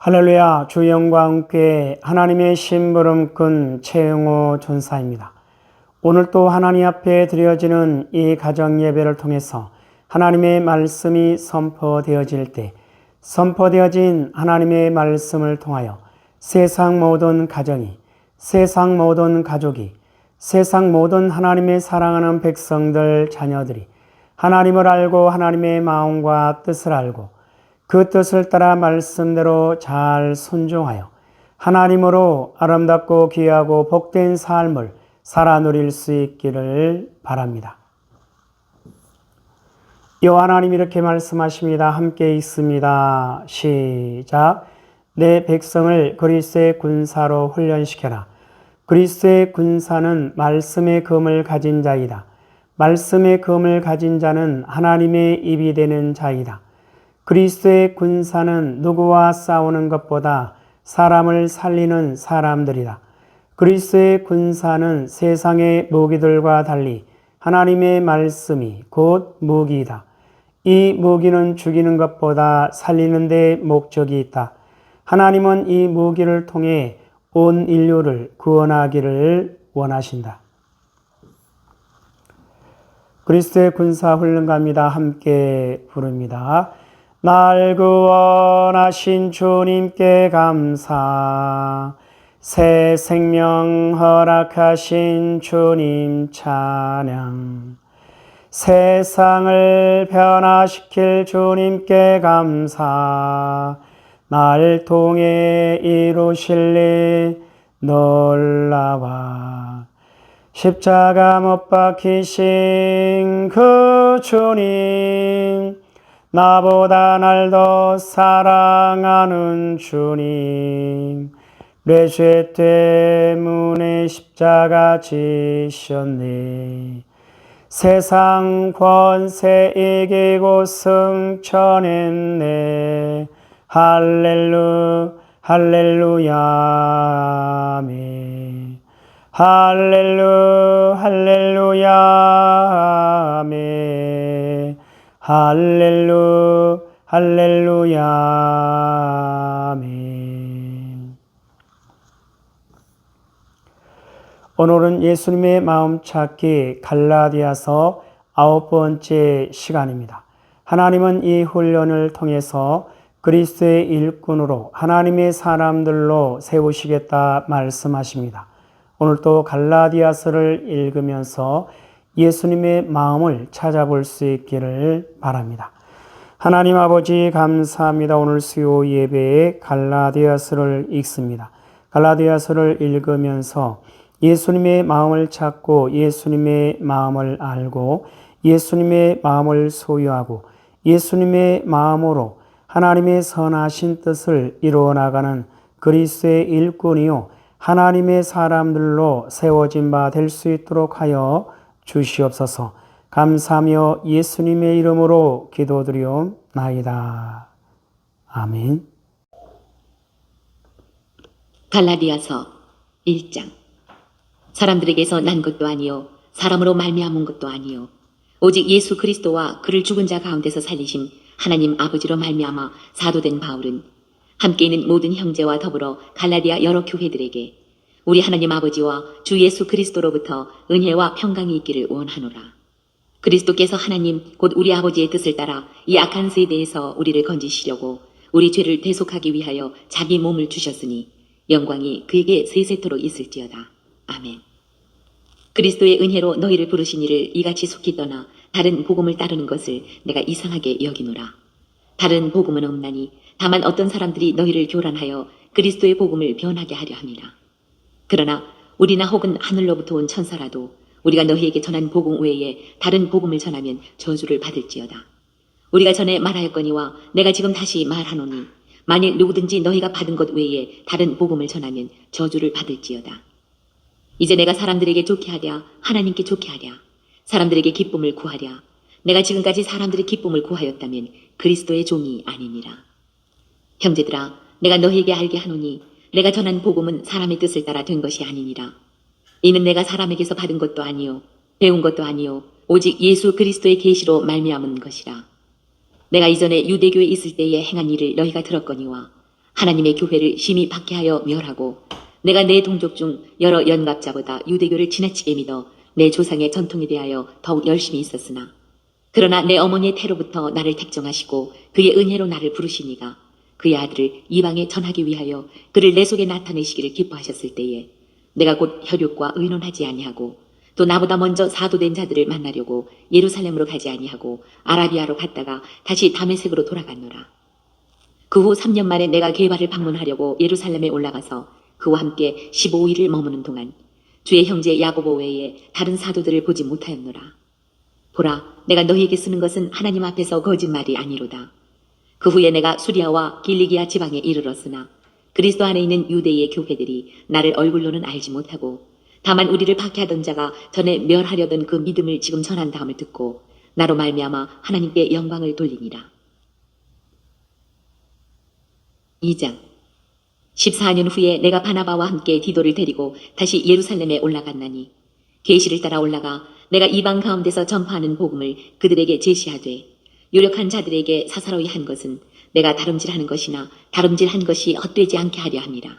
할렐루야, 주 영광께 하나님의 심부름 꾼 최영호 전사입니다. 오늘 또 하나님 앞에 드려지는 이 가정 예배를 통해서 하나님의 말씀이 선포되어질 때 선포되어진 하나님의 말씀을 통하여 세상 모든 가정이, 세상 모든 가족이, 세상 모든 하나님의 사랑하는 백성들, 자녀들이 하나님을 알고 하나님의 마음과 뜻을 알고 그 뜻을 따라 말씀대로 잘 순종하여 하나님으로 아름답고 귀하고 복된 삶을 살아 누릴 수 있기를 바랍니다. 여호와 하나님이 이렇게 말씀하십니다. 함께 있습니다. 시작. 내 백성을 그리스도의 군사로 훈련시켜라. 그리스도의 군사는 말씀의 검을 가진 자이다. 말씀의 검을 가진 자는 하나님의 입이 되는 자이다. 그리스도의 군사는 누구와 싸우는 것보다 사람을 살리는 사람들이다. 그리스도의 군사는 세상의 무기들과 달리 하나님의 말씀이 곧 무기이다. 이 무기는 죽이는 것보다 살리는 데 목적이 있다. 하나님은 이 무기를 통해 온 인류를 구원하기를 원하신다. 그리스도의 군사 훈련가입니다. 함께 부릅니다. 날 구원하신 주님께 감사, 새 생명 허락하신 주님 찬양, 세상을 변화시킬 주님께 감사, 날 통해 이루실 일 놀라와, 십자가 못 박히신 그 주님, 나보다 날 더 사랑하는 주님, 내 죄 때문에 십자가 지셨네. 세상 권세 이기고 승천했네. 할렐루야 아멘. 할렐루야 아멘. 할렐루야 아멘. 오늘은 예수님의 마음 찾기 갈라디아서 9번째 시간입니다. 하나님은 이 훈련을 통해서 그리스도의 일꾼으로 하나님의 사람들로 세우시겠다 말씀하십니다. 오늘 또 갈라디아서를 읽으면서 예수님의 마음을 찾아볼 수 있기를 바랍니다. 하나님 아버지 감사합니다. 오늘 수요 예배에 갈라디아서를 읽습니다. 갈라디아서를 읽으면서 예수님의 마음을 찾고 예수님의 마음을 알고 예수님의 마음을 소유하고 예수님의 마음으로 하나님의 선하신 뜻을 이루어 나가는 그리스도의 일꾼이요 하나님의 사람들로 세워진 바 될 수 있도록 하여 주시옵소서. 감사하며 예수님의 이름으로 기도드리옵나이다. 아멘. 갈라디아서 1장. 사람들에게서 난 것도 아니요 사람으로 말미암은 것도 아니요 오직 예수 그리스도와 그를 죽은 자 가운데서 살리신 하나님 아버지로 말미암아 사도된 바울은 함께 있는 모든 형제와 더불어 갈라디아 여러 교회들에게 우리 하나님 아버지와 주 예수 그리스도로부터 은혜와 평강이 있기를 원하노라. 그리스도께서 하나님 곧 우리 아버지의 뜻을 따라 이 악한 세대에서 우리를 건지시려고 우리 죄를 대속하기 위하여 자기 몸을 주셨으니 영광이 그에게 세세토록 있을지어다. 아멘. 그리스도의 은혜로 너희를 부르신 이를 이같이 속히 떠나 다른 복음을 따르는 것을 내가 이상하게 여기노라. 다른 복음은 없나니 다만 어떤 사람들이 너희를 교란하여 그리스도의 복음을 변하게 하려 함이라. 그러나 우리나 혹은 하늘로부터 온 천사라도 우리가 너희에게 전한 복음 외에 다른 복음을 전하면 저주를 받을지어다. 우리가 전에 말하였거니와 내가 지금 다시 말하노니 만일 누구든지 너희가 받은 것 외에 다른 복음을 전하면 저주를 받을지어다. 이제 내가 사람들에게 좋게 하랴 하나님께 좋게 하랴 사람들에게 기쁨을 구하랴 내가 지금까지 사람들의 기쁨을 구하였다면 그리스도의 종이 아니니라. 형제들아 내가 너희에게 알게 하노니 내가 전한 복음은 사람의 뜻을 따라 된 것이 아니니라. 이는 내가 사람에게서 받은 것도 아니요 배운 것도 아니요 오직 예수 그리스도의 계시로 말미암은 것이라. 내가 이전에 유대교에 있을 때에 행한 일을 너희가 들었거니와 하나님의 교회를 심히 박해하여 멸하고 내가 내 동족 중 여러 연갑자보다 유대교를 지나치게 믿어 내 조상의 전통에 대하여 더욱 열심히 있었으나 그러나 내 어머니의 태로부터 나를 택정하시고 그의 은혜로 나를 부르시니가 그의 아들을 이방에 전하기 위하여 그를 내 속에 나타내시기를 기뻐하셨을 때에 내가 곧 혈육과 의논하지 아니하고 또 나보다 먼저 사도된 자들을 만나려고 예루살렘으로 가지 아니하고 아라비아로 갔다가 다시 다메섹으로 돌아갔노라. 그 후 3년 만에 내가 게바를 방문하려고 예루살렘에 올라가서 그와 함께 15일을 머무는 동안 주의 형제 야고보 외에 다른 사도들을 보지 못하였노라. 보라, 내가 너희에게 쓰는 것은 하나님 앞에서 거짓말이 아니로다. 그 후에 내가 수리아와 길리기아 지방에 이르렀으나 그리스도 안에 있는 유대의 교회들이 나를 얼굴로는 알지 못하고 다만 우리를 박해하던 자가 전에 멸하려던 그 믿음을 지금 전한다함을 듣고 나로 말미암아 하나님께 영광을 돌리니라. 2장 14년 후에 내가 바나바와 함께 디도를 데리고 다시 예루살렘에 올라갔나니 계시를 따라 올라가 내가 이방 가운데서 전파하는 복음을 그들에게 제시하되 유력한 자들에게 사사로이 한 것은 내가 다름질하는 것이나 다름질한 것이 헛되지 않게 하려 함이라.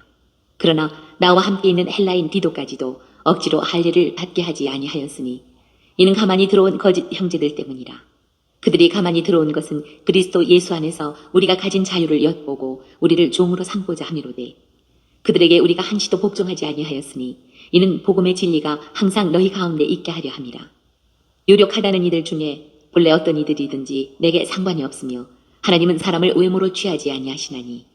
그러나 나와 함께 있는 헬라인 디도까지도 억지로 할례를 받게 하지 아니하였으니 이는 가만히 들어온 거짓 형제들 때문이라. 그들이 가만히 들어온 것은 그리스도 예수 안에서 우리가 가진 자유를 엿보고 우리를 종으로 삼고자 함이로되 그들에게 우리가 한시도 복종하지 아니하였으니 이는 복음의 진리가 항상 너희 가운데 있게 하려 함이라. 유력하다는 이들 중에 본래 어떤 이들이든지 내게 상관이 없으며 하나님은 사람을 외모로 취하지 아니하시나니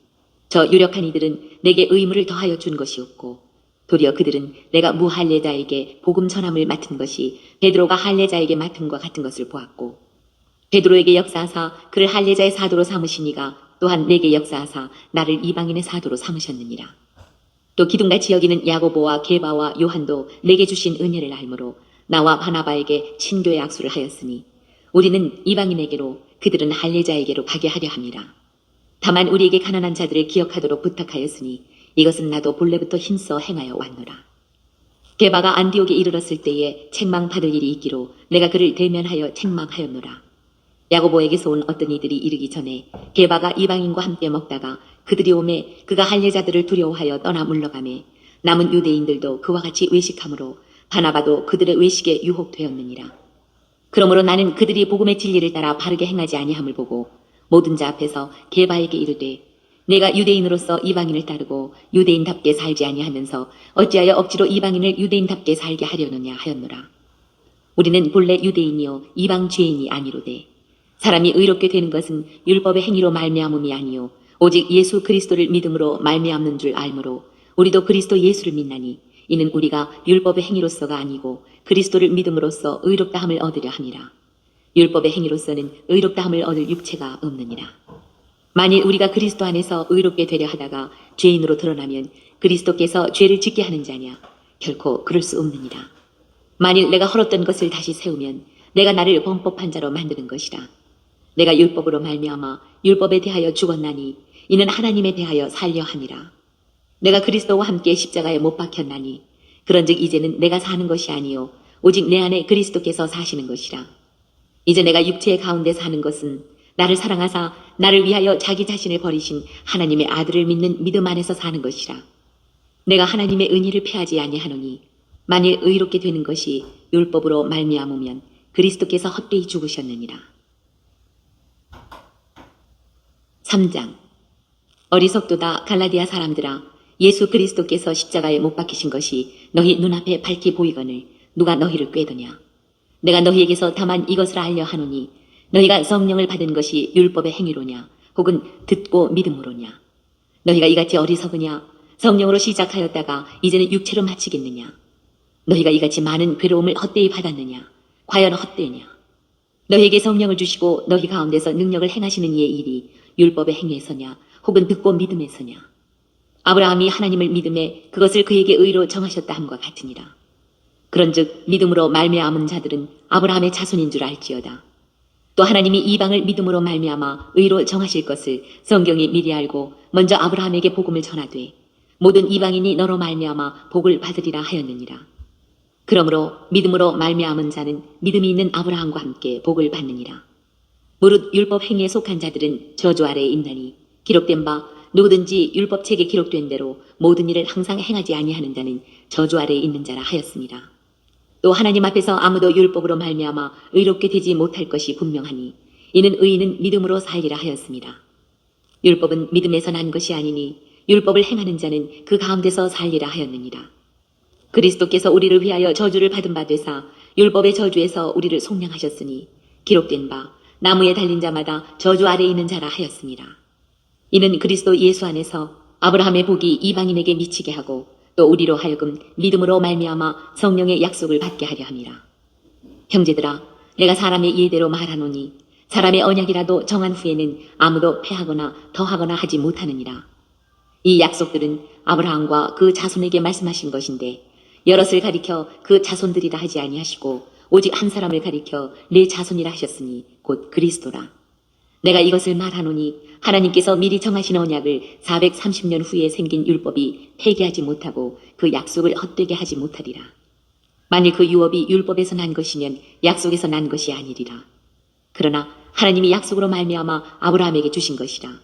저 유력한 이들은 내게 의무를 더하여 준 것이 없고 도리어 그들은 내가 무할례자에게 복음 전함을 맡은 것이 베드로가 할례자에게 맡은 것과 같은 것을 보았고 베드로에게 역사하사 그를 할례자의 사도로 삼으시니가 또한 내게 역사하사 나를 이방인의 사도로 삼으셨느니라. 또 기둥같이 여기는 야고보와 게바와 요한도 내게 주신 은혜를 알므로 나와 바나바에게 친교의 악수를 하였으니 우리는 이방인에게로 그들은 할례자에게로 가게 하려 함이라. 다만 우리에게 가난한 자들을 기억하도록 부탁하였으니 이것은 나도 본래부터 힘써 행하여 왔노라. 게바가 안디옥에 이르렀을 때에 책망받을 일이 있기로 내가 그를 대면하여 책망하였노라. 야고보에게서 온 어떤 이들이 이르기 전에 게바가 이방인과 함께 먹다가 그들이 오매 그가 할례자들을 두려워하여 떠나 물러가매 남은 유대인들도 그와 같이 외식함으로 바나바도 그들의 외식에 유혹되었느니라. 그러므로 나는 그들이 복음의 진리를 따라 바르게 행하지 아니함을 보고 모든 자 앞에서 게바에게 이르되 내가 유대인으로서 이방인을 따르고 유대인답게 살지 아니하면서 어찌하여 억지로 이방인을 유대인답게 살게 하려느냐 하였노라. 우리는 본래 유대인이요 이방 죄인이 아니로되 사람이 의롭게 되는 것은 율법의 행위로 말미암음이 아니요 오직 예수 그리스도를 믿음으로 말미암는 줄 알므로 우리도 그리스도 예수를 믿나니 이는 우리가 율법의 행위로서가 아니고 그리스도를 믿음으로써 의롭다함을 얻으려 함이라. 율법의 행위로서는 의롭다함을 얻을 육체가 없느니라. 만일 우리가 그리스도 안에서 의롭게 되려 하다가 죄인으로 드러나면 그리스도께서 죄를 짓게 하는 자냐? 결코 그럴 수 없느니라. 만일 내가 헐었던 것을 다시 세우면 내가 나를 범법한 자로 만드는 것이라. 내가 율법으로 말미암아 율법에 대하여 죽었나니 이는 하나님에 대하여 살려 함이라. 내가 그리스도와 함께 십자가에 못 박혔나니 그런즉 이제는 내가 사는 것이 아니요 오직 내 안에 그리스도께서 사시는 것이라. 이제 내가 육체의 가운데 사는 것은 나를 사랑하사 나를 위하여 자기 자신을 버리신 하나님의 아들을 믿는 믿음 안에서 사는 것이라. 내가 하나님의 은혜를 패하지 아니하노니 만일 의롭게 되는 것이 율법으로 말미암으면 그리스도께서 헛되이 죽으셨느니라. 3장 어리석도다 갈라디아 사람들아 예수 그리스도께서 십자가에 못 박히신 것이 너희 눈앞에 밝히 보이거늘 누가 너희를 꾀더냐. 내가 너희에게서 다만 이것을 알려 하노니 너희가 성령을 받은 것이 율법의 행위로냐 혹은 듣고 믿음으로냐. 너희가 이같이 어리석으냐. 성령으로 시작하였다가 이제는 육체로 마치겠느냐. 너희가 이같이 많은 괴로움을 헛되이 받았느냐. 과연 헛되냐. 너희에게 성령을 주시고 너희 가운데서 능력을 행하시는 이의 일이 율법의 행위에서냐 혹은 듣고 믿음에서냐. 아브라함이 하나님을 믿음에 그것을 그에게 의로 정하셨다 함과 같으니라. 그런즉 믿음으로 말미암은 자들은 아브라함의 자손인 줄 알지어다. 또 하나님이 이방을 믿음으로 말미암아 의로 정하실 것을 성경이 미리 알고 먼저 아브라함에게 복음을 전하되 모든 이방인이 너로 말미암아 복을 받으리라 하였느니라. 그러므로 믿음으로 말미암은 자는 믿음이 있는 아브라함과 함께 복을 받느니라. 무릇 율법 행위에 속한 자들은 저주 아래에 있나니 기록된 바 누구든지 율법책에 기록된 대로 모든 일을 항상 행하지 아니하는 자는 저주 아래에 있는 자라 하였습니다. 또 하나님 앞에서 아무도 율법으로 말미암아 의롭게 되지 못할 것이 분명하니 이는 의인은 믿음으로 살리라 하였습니다. 율법은 믿음에서 난 것이 아니니 율법을 행하는 자는 그 가운데서 살리라 하였느니라. 그리스도께서 우리를 위하여 저주를 받은 바 되사 율법의 저주에서 우리를 속량하셨으니 기록된 바 나무에 달린 자마다 저주 아래에 있는 자라 하였습니다. 이는 그리스도 예수 안에서 아브라함의 복이 이방인에게 미치게 하고 또 우리로 하여금 믿음으로 말미암아 성령의 약속을 받게 하려 함이라. 형제들아, 내가 사람의 예대로 말하노니 사람의 언약이라도 정한 후에는 아무도 패하거나 더하거나 하지 못하느니라. 이 약속들은 아브라함과 그 자손에게 말씀하신 것인데 여럿을 가리켜 그 자손들이라 하지 아니하시고 오직 한 사람을 가리켜 내 자손이라 하셨으니 곧 그리스도라. 내가 이것을 말하노니 하나님께서 미리 정하신 언약을 430년 후에 생긴 율법이 폐기하지 못하고 그 약속을 헛되게 하지 못하리라. 만일 그 유업이 율법에서 난 것이면 약속에서 난 것이 아니리라. 그러나 하나님이 약속으로 말미암아 아브라함에게 주신 것이라.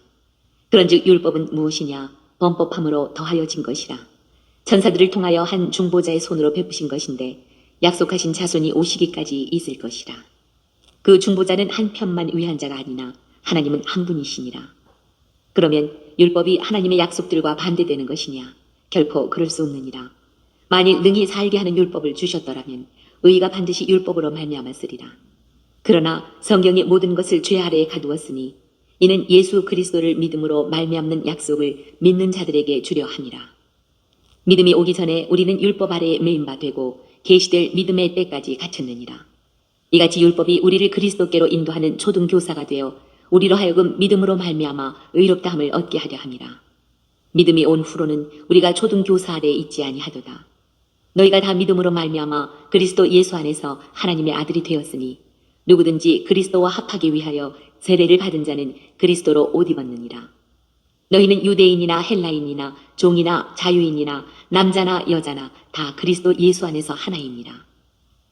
그런즉 율법은 무엇이냐? 범법함으로 더하여진 것이라. 천사들을 통하여 한 중보자의 손으로 베푸신 것인데 약속하신 자손이 오시기까지 있을 것이라. 그 중보자는 한 편만 위한 자가 아니나 하나님은 한 분이시니라. 그러면 율법이 하나님의 약속들과 반대되는 것이냐? 결코 그럴 수 없느니라. 만일 능히 살게 하는 율법을 주셨더라면 의가 반드시 율법으로 말미암았으리라. 그러나 성경의 모든 것을 죄 아래에 가두었으니 이는 예수 그리스도를 믿음으로 말미암는 약속을 믿는 자들에게 주려 함이라. 믿음이 오기 전에 우리는 율법 아래에 매인 바 되고 계시될 믿음의 때까지 갇혔느니라. 이같이 율법이 우리를 그리스도께로 인도하는 초등교사가 되어 우리로 하여금 믿음으로 말미암아 의롭다함을 얻게 하려 함이라. 믿음이 온 후로는 우리가 초등교사 아래에 있지 아니하도다. 너희가 다 믿음으로 말미암아 그리스도 예수 안에서 하나님의 아들이 되었으니 누구든지 그리스도와 합하기 위하여 세례를 받은 자는 그리스도로 옷 입었느니라. 너희는 유대인이나 헬라인이나 종이나 자유인이나 남자나 여자나 다 그리스도 예수 안에서 하나이니라.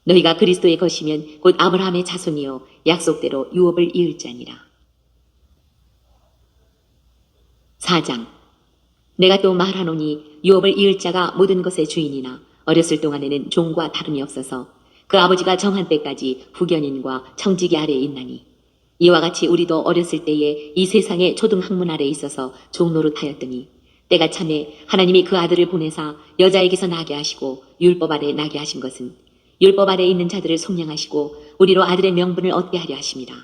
너희가 그리스도의 것이면 곧 아브라함의 자손이요 약속대로 유업을 이을 자니라. 4장. 내가 또 말하노니 유업을 이을 자가 모든 것의 주인이나 어렸을 동안에는 종과 다름이 없어서 그 아버지가 정한 때까지 후견인과 청지기 아래에 있나니 이와 같이 우리도 어렸을 때에 이 세상의 초등학문 아래에 있어서 종노릇하였더니 때가 참에 하나님이 그 아들을 보내사 여자에게서 나게 하시고 율법 아래에 나게 하신 것은 율법 아래에 있는 자들을 속량하시고 우리로 아들의 명분을 얻게 하려 하심이라.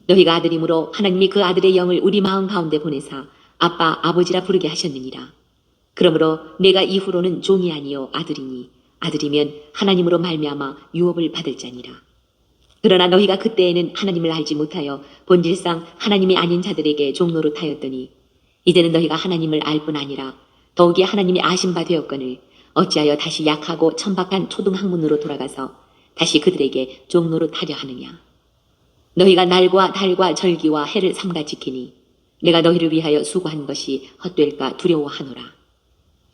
너희가 아들이므로 하나님이 그 아들의 영을 우리 마음 가운데 보내사 아빠 아버지라 부르게 하셨느니라. 그러므로 내가 이후로는 종이 아니요 아들이니 아들이면 하나님으로 말미암아 유업을 받을 자니라. 그러나 너희가 그때에는 하나님을 알지 못하여 본질상 하나님이 아닌 자들에게 종노릇하였더니 이제는 너희가 하나님을 알 뿐 아니라 더욱이 하나님이 아신 바 되었거늘 어찌하여 다시 약하고 천박한 초등학문으로 돌아가서 다시 그들에게 종노릇하려 하느냐. 너희가 날과 달과 절기와 해를 삼가 지키니 내가 너희를 위하여 수고한 것이 헛될까 두려워하노라.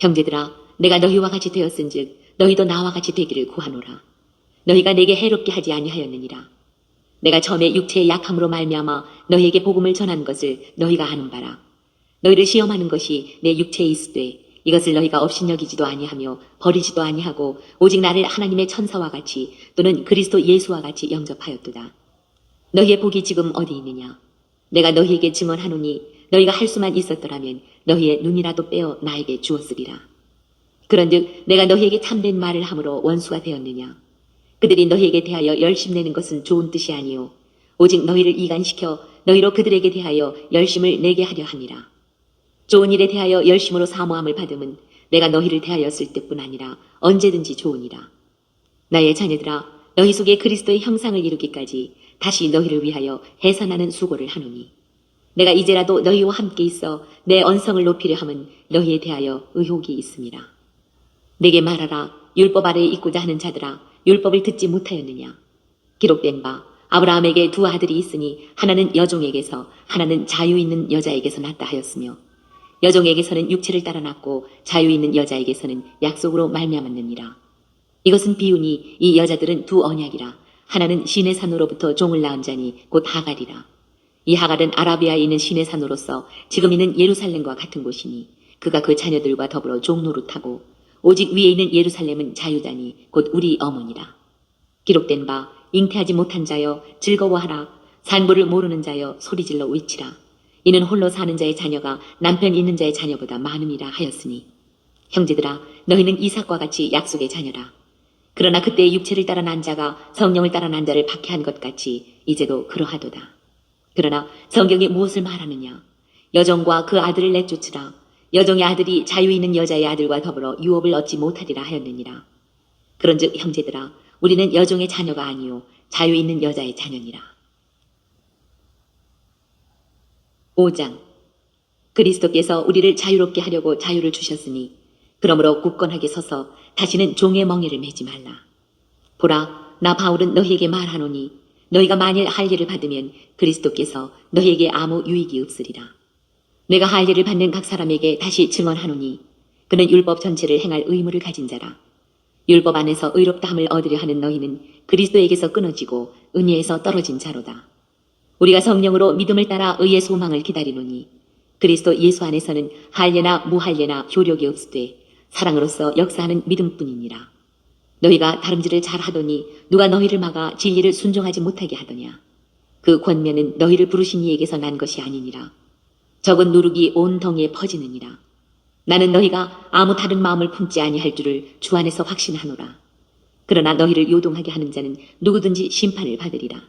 형제들아, 내가 너희와 같이 되었은즉 너희도 나와 같이 되기를 구하노라. 너희가 내게 해롭게 하지 아니하였느니라. 내가 처음에 육체의 약함으로 말미암아 너희에게 복음을 전한 것을 너희가 아는 바라. 너희를 시험하는 것이 내 육체에 있으되 이것을 너희가 업신여기지도 아니하며 버리지도 아니하고 오직 나를 하나님의 천사와 같이 또는 그리스도 예수와 같이 영접하였도다. 너희의 복이 지금 어디 있느냐? 내가 너희에게 증언하노니 너희가 할 수만 있었더라면 너희의 눈이라도 빼어 나에게 주었으리라. 그런즉 내가 너희에게 참된 말을 함으로 원수가 되었느냐? 그들이 너희에게 대하여 열심내는 것은 좋은 뜻이 아니요 오직 너희를 이간시켜 너희로 그들에게 대하여 열심을 내게 하려 함이라. 좋은 일에 대하여 열심으로 사모함을 받음은 내가 너희를 대하였을 때뿐 아니라 언제든지 좋으니라. 나의 자녀들아, 너희 속에 그리스도의 형상을 이루기까지 다시 너희를 위하여 해산하는 수고를 하노니 내가 이제라도 너희와 함께 있어 내 언성을 높이려 함은 너희에 대하여 의혹이 있음이라. 내게 말하라. 율법 아래에 있고자 하는 자들아, 율법을 듣지 못하였느냐? 기록된 바 아브라함에게 두 아들이 있으니 하나는 여종에게서 하나는 자유 있는 여자에게서 났다 하였으며 여종에게서는 육체를 따라 났고 자유 있는 여자에게서는 약속으로 말미암았느니라. 이것은 비유니 이 여자들은 두 언약이라. 하나는 시내산으로부터 종을 낳은 자니 곧 하갈이라. 이 하갈은 아라비아에 있는 신의 산으로서 지금 있는 예루살렘과 같은 곳이니 그가 그 자녀들과 더불어 종노릇하고 오직 위에 있는 예루살렘은 자유자니 곧 우리 어머니라. 기록된 바 잉태하지 못한 자여 즐거워하라. 산부를 모르는 자여 소리질러 외치라. 이는 홀로 사는 자의 자녀가 남편 있는 자의 자녀보다 많음이라 하였으니 형제들아 너희는 이삭과 같이 약속의 자녀라. 그러나 그때 육체를 따라 난 자가 성령을 따라 난 자를 박해한 것 같이 이제도 그러하도다. 그러나 성경이 무엇을 말하느냐? 여종과 그 아들을 내쫓으라. 여종의 아들이 자유 있는 여자의 아들과 더불어 유업을 얻지 못하리라 하였느니라. 그런즉 형제들아 우리는 여종의 자녀가 아니요 자유 있는 여자의 자녀니라. 5장 그리스도께서 우리를 자유롭게 하려고 자유를 주셨으니 그러므로 굳건하게 서서 다시는 종의 멍에를 매지 말라. 보라 나 바울은 너희에게 말하노니 너희가 만일 할례를 받으면 그리스도께서 너희에게 아무 유익이 없으리라. 내가 할례를 받는 각 사람에게 다시 증언하노니 그는 율법 전체를 행할 의무를 가진 자라. 율법 안에서 의롭다함을 얻으려 하는 너희는 그리스도에게서 끊어지고 은혜에서 떨어진 자로다. 우리가 성령으로 믿음을 따라 의의 소망을 기다리노니 그리스도 예수 안에서는 할례나 무할례나 효력이 없으되 사랑으로서 역사하는 믿음뿐이니라. 너희가 다름질을 잘하더니 누가 너희를 막아 진리를 순종하지 못하게 하더냐. 그 권면은 너희를 부르신 이에게서 난 것이 아니니라. 적은 누룩이 온 덩이에 퍼지느니라. 나는 너희가 아무 다른 마음을 품지 아니할 줄을 주 안에서 확신하노라. 그러나 너희를 요동하게 하는 자는 누구든지 심판을 받으리라.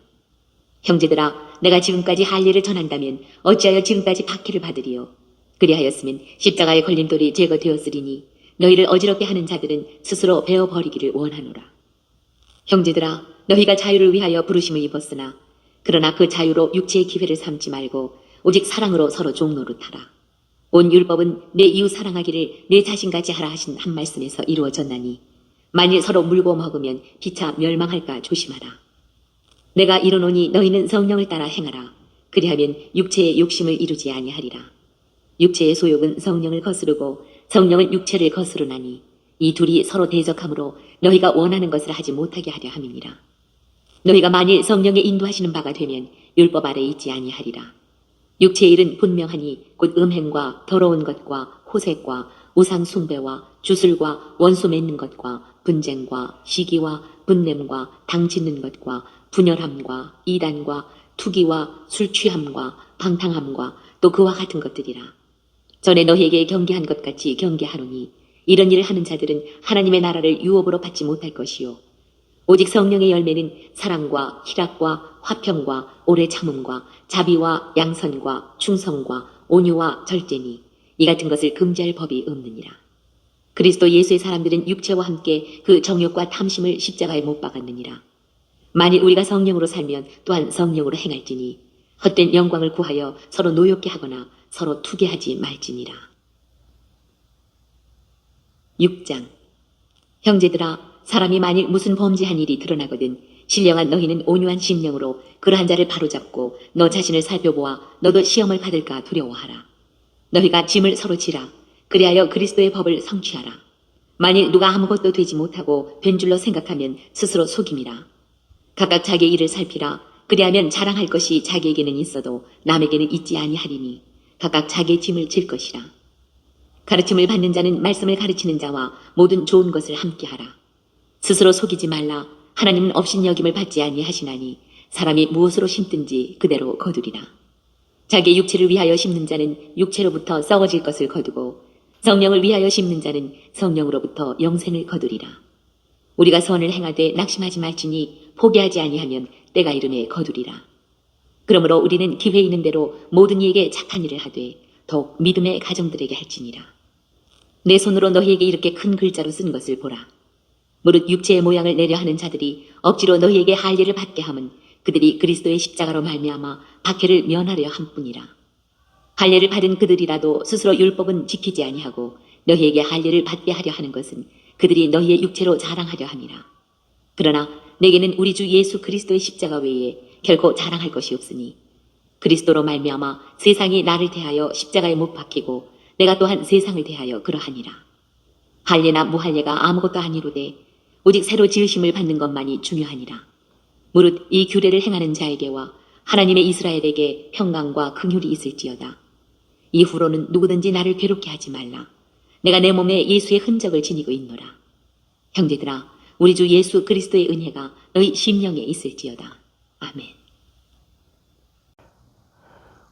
형제들아 내가 지금까지 할례를 전한다면 어찌하여 지금까지 박해를 받으리요. 그리하였으면 십자가의 걸림돌이 제거되었으리니 너희를 어지럽게 하는 자들은 스스로 베어버리기를 원하노라. 형제들아 너희가 자유를 위하여 부르심을 입었으나 그러나 그 자유로 육체의 기회를 삼지 말고 오직 사랑으로 서로 종노릇하라. 온 율법은 내 이웃 사랑하기를 내 자신같이 하라 하신 한 말씀에서 이루어졌나니 만일 서로 물고 먹으면 피차 멸망할까 조심하라. 내가 이르노니 너희는 성령을 따라 행하라. 그리하면 육체의 욕심을 이루지 아니하리라. 육체의 소욕은 성령을 거스르고 성령은 육체를 거스르나니 이 둘이 서로 대적하므로 너희가 원하는 것을 하지 못하게 하려 함이니라. 너희가 만일 성령의 인도하시는 바가 되면 율법 아래 있지 아니하리라. 육체의 일은 분명하니 곧 음행과 더러운 것과 호색과 우상 숭배와 주술과 원수 맺는 것과 분쟁과 시기와 분냄과 당 짓는 것과 분열함과 이단과 투기와 술 취함과 방탕함과 또 그와 같은 것들이라. 전에 너희에게 경계한 것 같이 경계하노니 이런 일을 하는 자들은 하나님의 나라를 유업으로 받지 못할 것이요 오직 성령의 열매는 사랑과 희락과 화평과 오래 참음과 자비와 양선과 충성과 온유와 절제니 이 같은 것을 금지할 법이 없느니라. 그리스도 예수의 사람들은 육체와 함께 그 정욕과 탐심을 십자가에 못 박았느니라. 만일 우리가 성령으로 살면 또한 성령으로 행할지니 헛된 영광을 구하여 서로 노엽게 하거나 서로 투기하지 말지니라. 6장 형제들아 사람이 만일 무슨 범죄한 일이 드러나거든 신령한 너희는 온유한 심령으로 그러한 자를 바로잡고 너 자신을 살펴보아 너도 시험을 받을까 두려워하라. 너희가 짐을 서로 지라. 그리하여 그리스도의 법을 성취하라. 만일 누가 아무것도 되지 못하고 변줄로 생각하면 스스로 속임이라. 각각 자기의 일을 살피라. 그리하면 자랑할 것이 자기에게는 있어도 남에게는 있지 아니하리니 각각 자기의 짐을 질 것이라. 가르침을 받는 자는 말씀을 가르치는 자와 모든 좋은 것을 함께하라. 스스로 속이지 말라. 하나님은 업신여김을 받지 아니하시나니 사람이 무엇으로 심든지 그대로 거두리라. 자기의 육체를 위하여 심는 자는 육체로부터 썩어질 것을 거두고 성령을 위하여 심는 자는 성령으로부터 영생을 거두리라. 우리가 선을 행하되 낙심하지 말지니 포기하지 아니하면 때가 이름에 거두리라. 그러므로 우리는 기회 있는 대로 모든 이에게 착한 일을 하되 더욱 믿음의 가정들에게 할지니라. 내 손으로 너희에게 이렇게 큰 글자로 쓴 것을 보라. 무릇 육체의 모양을 내려 하는 자들이 억지로 너희에게 할례를 받게 함은 그들이 그리스도의 십자가로 말미암아 박해를 면하려 함뿐이라. 할례를 받은 그들이라도 스스로 율법은 지키지 아니하고 너희에게 할례를 받게 하려 하는 것은 그들이 너희의 육체로 자랑하려 함이라. 그러나 내게는 우리 주 예수 그리스도의 십자가 외에 결코 자랑할 것이 없으니 그리스도로 말미암아 세상이 나를 대하여 십자가에 못 박히고 내가 또한 세상을 대하여 그러하니라. 할례나 무할례가 아무것도 아니로되 오직 새로 지으심을 받는 것만이 중요하니라. 무릇 이 규례를 행하는 자에게와 하나님의 이스라엘에게 평강과 긍휼이 있을지어다. 이후로는 누구든지 나를 괴롭게 하지 말라. 내가 내 몸에 예수의 흔적을 지니고 있노라. 형제들아, 우리 주 예수 그리스도의 은혜가 너희 심령에 있을지어다. 아멘.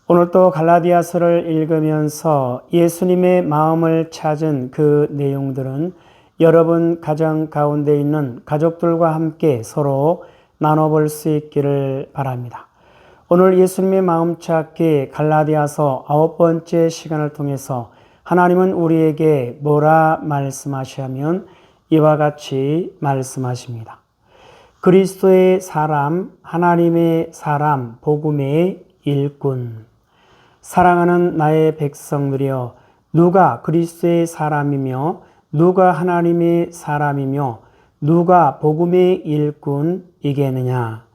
오늘 또 갈라디아서를 읽으면서 예수님의 마음을 찾은 그 내용들은 여러분 가정 가운데 있는 가족들과 함께 서로 나눠볼 수 있기를 바랍니다. 오늘 예수님의 마음 찾기 갈라디아서 9번째 시간을 통해서 하나님은 우리에게 뭐라 말씀하시냐면 이와 같이 말씀하십니다. 그리스도의 사람, 하나님의 사람, 복음의 일꾼. 사랑하는 나의 백성들이여, 누가 그리스도의 사람이며 누가 하나님의 사람이며 누가 복음의 일꾼이겠느냐.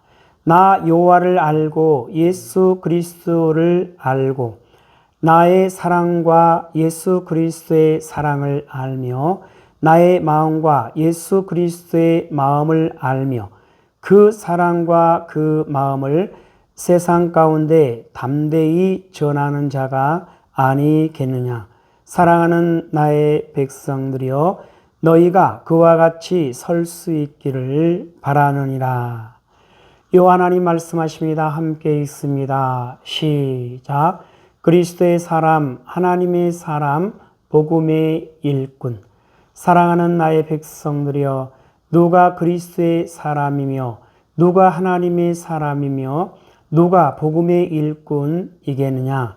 나 여호와를 알고 예수 그리스도를 알고 나의 사랑과 예수 그리스도의 사랑을 알며 나의 마음과 예수 그리스도의 마음을 알며 그 사랑과 그 마음을 세상 가운데 담대히 전하는 자가 아니겠느냐. 사랑하는 나의 백성들이여, 너희가 그와 같이 설 수 있기를 바라느니라. 요 하나님 말씀하십니다. 함께 읽습니다. 시작. 그리스도의 사람, 하나님의 사람, 복음의 일꾼. 사랑하는 나의 백성들이여, 누가 그리스도의 사람이며 누가 하나님의 사람이며 누가 복음의 일꾼이겠느냐.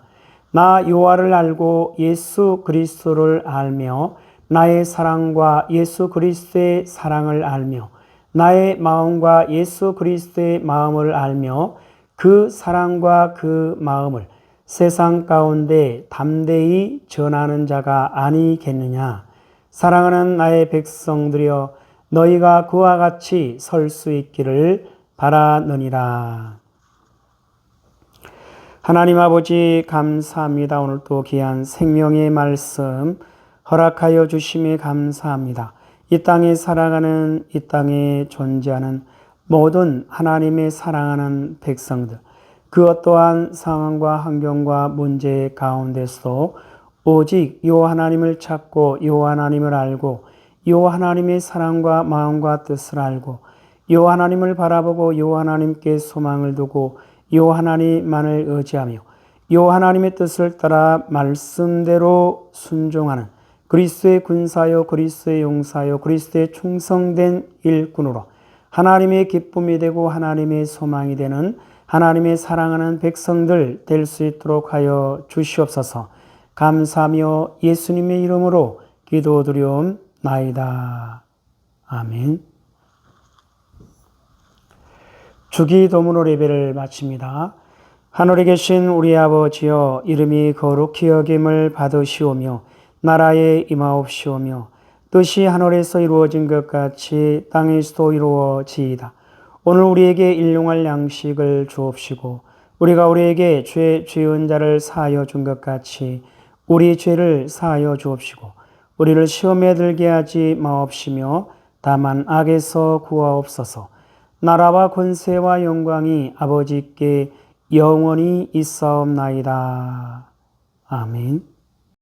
나 여호와를 알고 예수 그리스도를 알며 나의 사랑과 예수 그리스도의 사랑을 알며 나의 마음과 예수 그리스도의 마음을 알며 그 사랑과 그 마음을 세상 가운데 담대히 전하는 자가 아니겠느냐. 사랑하는 나의 백성들이여, 너희가 그와 같이 설 수 있기를 바라느니라. 하나님 아버지 감사합니다. 오늘 또 귀한 생명의 말씀 허락하여 주심에 감사합니다. 이 땅에 살아가는, 이 땅에 존재하는 모든 하나님의 사랑하는 백성들, 그 어떠한 상황과 환경과 문제 가운데서도 오직 요 하나님을 찾고 요 하나님을 알고 요 하나님의 사랑과 마음과 뜻을 알고 요 하나님을 바라보고 요 하나님께 소망을 두고 요 하나님만을 의지하며 요 하나님의 뜻을 따라 말씀대로 순종하는 그리스도의 군사요, 그리스도의 용사요, 그리스도의 충성된 일꾼으로 하나님의 기쁨이 되고 하나님의 소망이 되는 하나님의 사랑하는 백성들 될 수 있도록 하여 주시옵소서. 감사하며 예수님의 이름으로 기도드리옵나이다. 아멘. 주기도문으로 예배를 마칩니다. 하늘에 계신 우리 아버지여, 이름이 거룩히 여김을 받으시오며 나라에 임하옵시오며 뜻이 하늘에서 이루어진 것 같이 땅에서도 이루어지이다. 오늘 우리에게 일용할 양식을 주옵시고 우리가 우리에게 죄 지은 자를 사하여 준 것 같이 우리 죄를 사하여 주옵시고 우리를 시험에 들게 하지 마옵시며 다만 악에서 구하옵소서. 나라와 권세와 영광이 아버지께 영원히 있사옵나이다. 아멘.